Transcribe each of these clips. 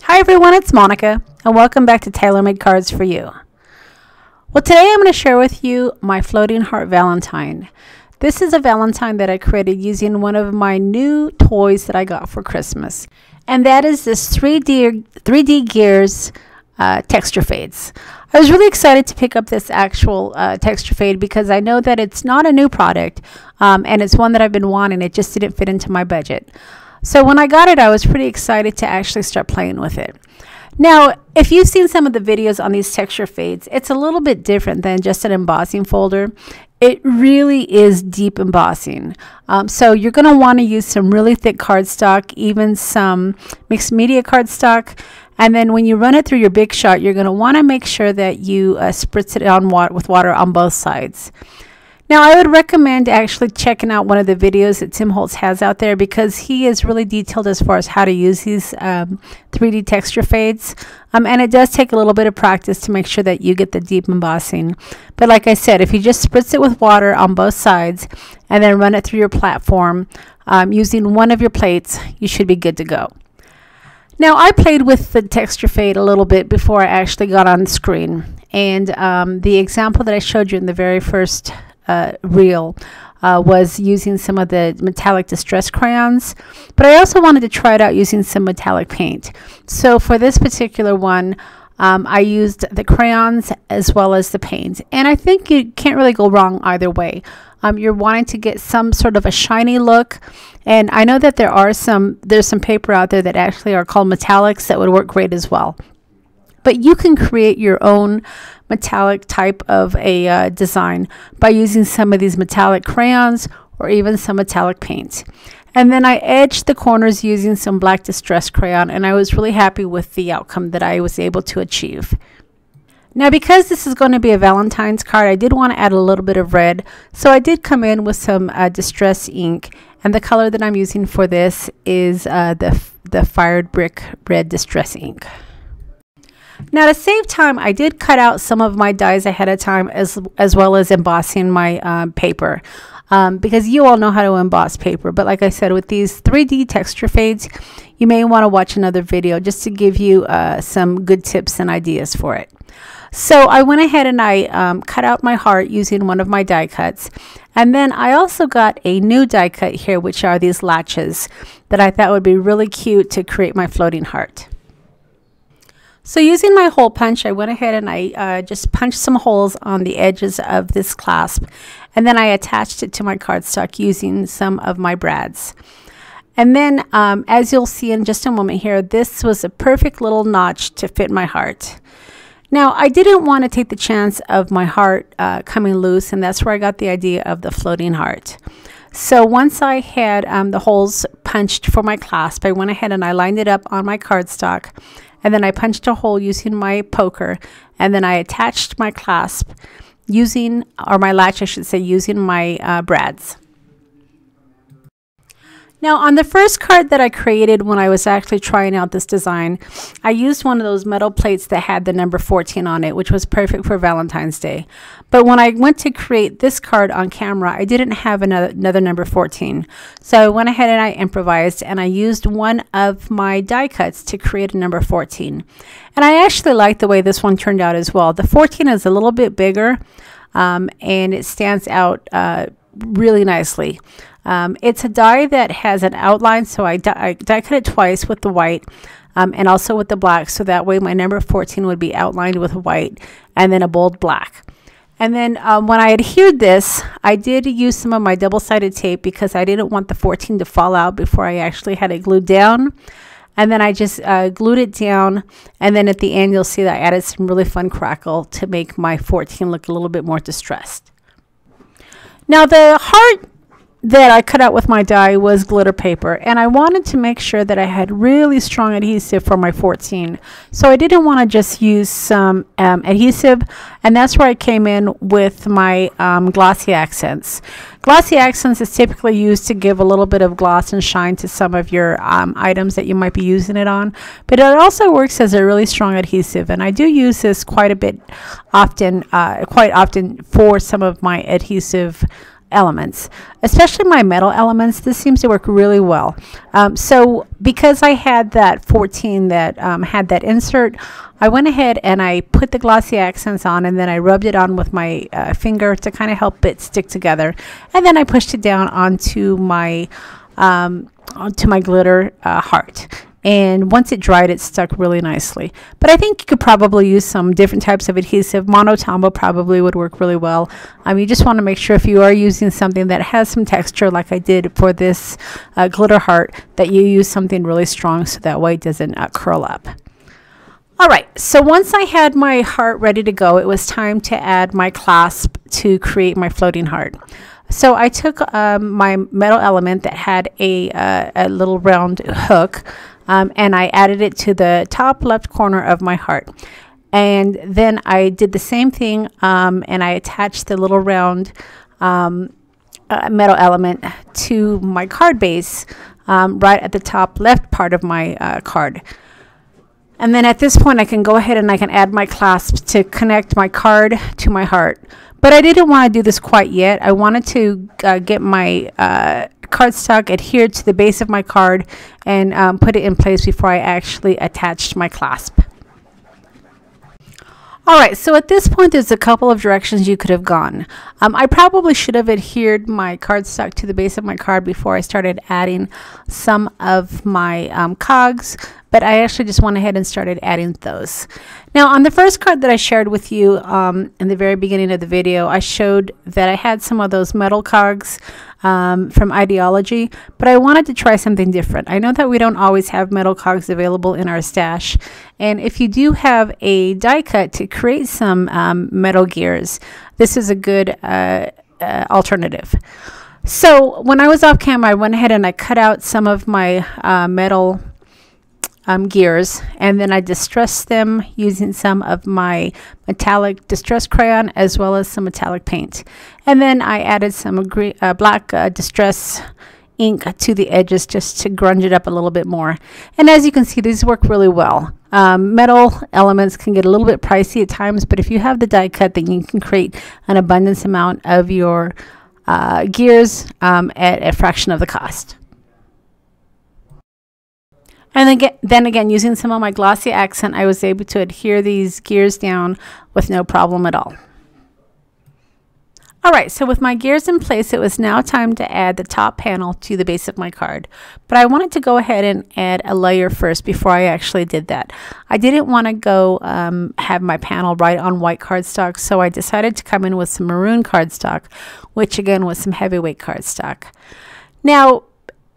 Hi everyone, it's Monica, and welcome back to Tailor-Made Cards for You. Well, today I'm going to share with you my Floating Heart Valentine. This is a Valentine that I created using one of my new toys that I got for Christmas, and that is this 3D Gears texture fades. I was really excited to pick up this actual texture fade because I know that it's not a new product, and it's one that I've been wanting. It just didn't fit into my budget. So when I got it, I was pretty excited to actually start playing with it. Now, if you've seen some of the videos on these texture fades, it's a little bit different than just an embossing folder. It really is deep embossing. So you're going to want to use some really thick cardstock, even some mixed media cardstock. And then when you run it through your Big Shot, you're going to want to make sure that you spritz it on with water on both sides. Now, I would recommend actually checking out one of the videos that Tim Holtz has out there because he is really detailed as far as how to use these 3D texture fades. And it does take a little bit of practice to make sure that you get the deep embossing. But like I said, if you just spritz it with water on both sides and then run it through your platform using one of your plates, you should be good to go. Now, I played with the texture fade a little bit before I actually got on the screen. And the example that I showed you in the very first reel was using some of the metallic distress crayons, but I also wanted to try it out using some metallic paint. So for this particular one, I used the crayons as well as the paint, and I think you can't really go wrong either way. You're wanting to get some sort of a shiny look, and I know that there's some paper out there that actually are called metallics that would work great as well. But you can create your own metallic type of a design by using some of these metallic crayons or even some metallic paint. And then I edged the corners using some black distress crayon, and I was really happy with the outcome that I was able to achieve. Now, because this is going to be a Valentine's card, I did want to add a little bit of red, so I did come in with some distress ink, and the color that I'm using for this is the Fired Brick Red Distress ink. Now, to save time, I did cut out some of my dies ahead of time as well as embossing my paper because you all know how to emboss paper. But like I said, with these 3D texture fades, you may want to watch another video just to give you some good tips and ideas for it. So I went ahead and I cut out my heart using one of my die cuts. And then I also got a new die cut here, which are these latches that I thought would be really cute to create my floating heart. So using my hole punch, I went ahead and I just punched some holes on the edges of this clasp, and then I attached it to my cardstock using some of my brads. And then as you'll see in just a moment here, this was a perfect little notch to fit my heart. Now, I didn't want to take the chance of my heart coming loose, and that's where I got the idea of the floating heart. So once I had the holes punched for my clasp, I went ahead and I lined it up on my cardstock. And then I punched a hole using my poker, and then I attached my clasp using, or my latch I should say, using my brads. Now, on the first card that I created when I was actually trying out this design, I used one of those metal plates that had the number 14 on it, which was perfect for Valentine's Day. But when I went to create this card on camera, I didn't have another number 14. So I went ahead and I improvised, and I used one of my die cuts to create a number 14. And I actually like the way this one turned out as well. The 14 is a little bit bigger, and it stands out really nicely. It's a die that has an outline, so I die cut it twice with the white and also with the black, so that way my number 14 would be outlined with white and then a bold black. And then when I adhered this, I did use some of my double-sided tape because I didn't want the 14 to fall out before I actually had it glued down. And then I just glued it down, and then at the end you'll see that I added some really fun crackle to make my 14 look a little bit more distressed. Now, the heart that I cut out with my die was glitter paper, and I wanted to make sure that I had really strong adhesive for my 14. So I didn't want to just use some adhesive, and that's where I came in with my glossy accents. Glossy accents is typically used to give a little bit of gloss and shine to some of your items that you might be using it on, but it also works as a really strong adhesive, and I do use this quite often for some of my adhesive elements, especially my metal elements. This seems to work really well. So because I had that 14 that had that insert, I went ahead and I put the glossy accents on, and then I rubbed it on with my finger to kind of help it stick together, and then I pushed it down onto my glitter heart. And once it dried, it stuck really nicely. But I think you could probably use some different types of adhesive. Monotombo probably would work really well. You just want to make sure if you are using something that has some texture, like I did for this glitter heart, that you use something really strong so that way it doesn't curl up. All right, so once I had my heart ready to go, it was time to add my clasp to create my floating heart. So I took my metal element that had a little round hook, and I added it to the top left corner of my heart. And then I did the same thing, and I attached the little round metal element to my card base right at the top left part of my card. And then at this point I can go ahead and I can add my clasps to connect my card to my heart. But I didn't want to do this quite yet. I wanted to get my cardstock adhered to the base of my card and put it in place before I actually attached my clasp. Alright, so at this point there's a couple of directions you could have gone. I probably should have adhered my cardstock to the base of my card before I started adding some of my cogs, but I actually just went ahead and started adding those. Now on the first card that I shared with you in the very beginning of the video, I showed that I had some of those metal cogs from Idea-ology, but I wanted to try something different. I know that we don't always have metal cogs available in our stash, and if you do have a die cut to create some metal gears, this is a good alternative. So when I was off camera, I went ahead and I cut out some of my metal gears, and then I distressed them using some of my metallic distress crayon as well as some metallic paint, and then I added some black distress ink to the edges just to grunge it up a little bit more. And as you can see, these work really well. Metal elements can get a little bit pricey at times, but if you have the die cut, then you can create an abundance amount of your gears at a fraction of the cost. And then again, using some of my glossy accent, I was able to adhere these gears down with no problem at all. Alright, so with my gears in place, it was now time to add the top panel to the base of my card. But I wanted to go ahead and add a layer first before I actually did that. I didn't want to go have my panel right on white cardstock, so I decided to come in with some maroon cardstock, which again was some heavyweight cardstock. Now,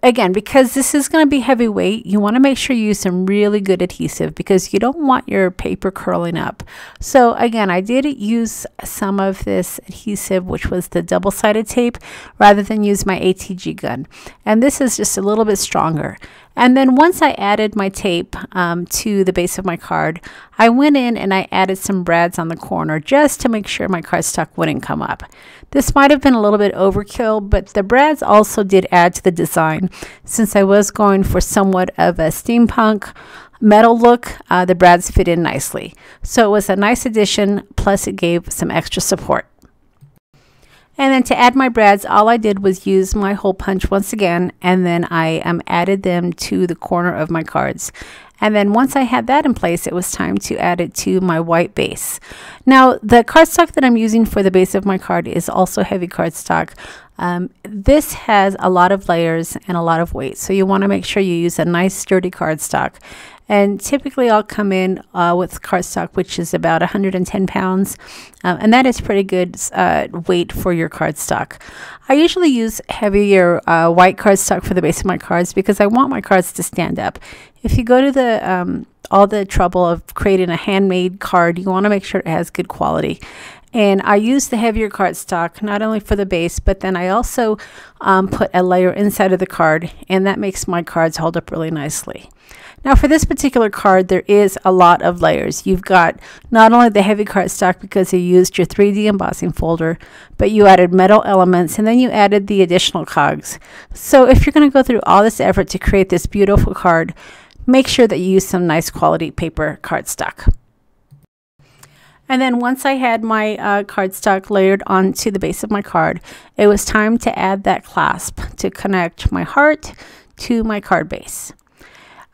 again, because this is going to be heavyweight, you want to make sure you use some really good adhesive because you don't want your paper curling up. So again, I did use some of this adhesive, which was the double-sided tape, rather than use my ATG gun. And this is just a little bit stronger. And then once I added my tape to the base of my card, I went in and I added some brads on the corner just to make sure my cardstock wouldn't come up. This might have been a little bit overkill, but the brads also did add to the design. Since I was going for somewhat of a steampunk metal look, the brads fit in nicely. So it was a nice addition, plus it gave some extra support. And then to add my brads, all I did was use my hole punch once again, and then I added them to the corner of my cards. And then once I had that in place, it was time to add it to my white base. Now, the cardstock that I'm using for the base of my card is also heavy cardstock. This has a lot of layers and a lot of weight, so you want to make sure you use a nice sturdy cardstock. And typically I'll come in with cardstock, which is about 110 pounds, and that is pretty good weight for your cardstock. I usually use heavier white cardstock for the base of my cards because I want my cards to stand up. If you go to the all the trouble of creating a handmade card, you want to make sure it has good quality. And I use the heavier cardstock not only for the base, but then I also put a layer inside of the card, and that makes my cards hold up really nicely. Now for this particular card, there is a lot of layers. You've got not only the heavy cardstock because you used your 3D embossing folder, but you added metal elements, and then you added the additional cogs. So if you're going to go through all this effort to create this beautiful card, make sure that you use some nice quality paper cardstock. And then once I had my cardstock layered onto the base of my card, it was time to add that clasp to connect my heart to my card base.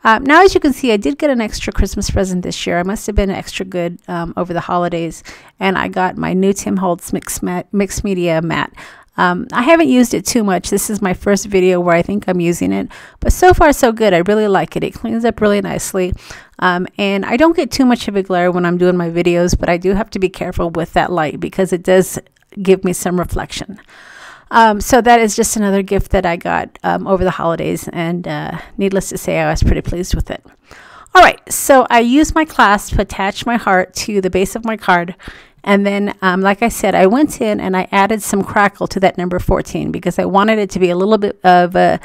Now, as you can see, I did get an extra Christmas present this year. I must have been extra good over the holidays, and I got my new Tim Holtz mixed media mat. I haven't used it too much. This is my first video where I think I'm using it, but so far so good. I really like it. It cleans up really nicely, and I don't get too much of a glare when I'm doing my videos, but I do have to be careful with that light because it does give me some reflection. So that is just another gift that I got over the holidays, and needless to say, I was pretty pleased with it. All right, so I used my clasp to attach my heart to the base of my card, and then like I said, I went in and I added some Crackle to that number 14 because I wanted it to be a little bit of a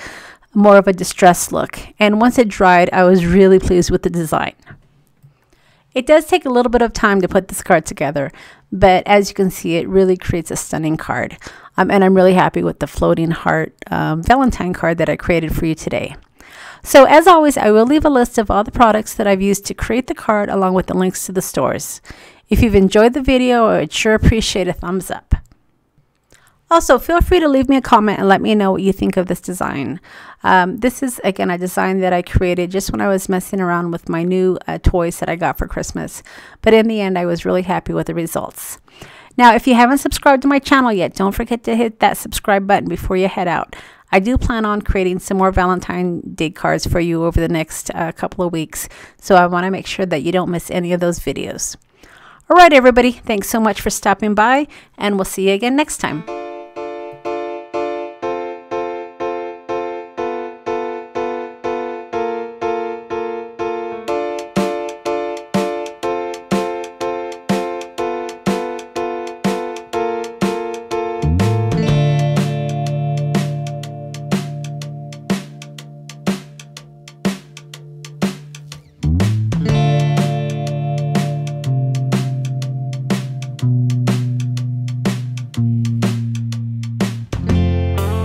more of a distressed look. And once it dried, I was really pleased with the design. It does take a little bit of time to put this card together, but as you can see, it really creates a stunning card. And I'm really happy with the floating heart Valentine card that I created for you today. So as always, I will leave a list of all the products that I've used to create the card along with the links to the stores. If you've enjoyed the video, I would sure appreciate a thumbs up. Also, feel free to leave me a comment and let me know what you think of this design. This is, again, a design that I created just when I was messing around with my new toys that I got for Christmas. But in the end, I was really happy with the results. Now, if you haven't subscribed to my channel yet, don't forget to hit that subscribe button before you head out. I do plan on creating some more Valentine Day cards for you over the next couple of weeks. So I want to make sure that you don't miss any of those videos. All right, everybody, thanks so much for stopping by, and we'll see you again next time.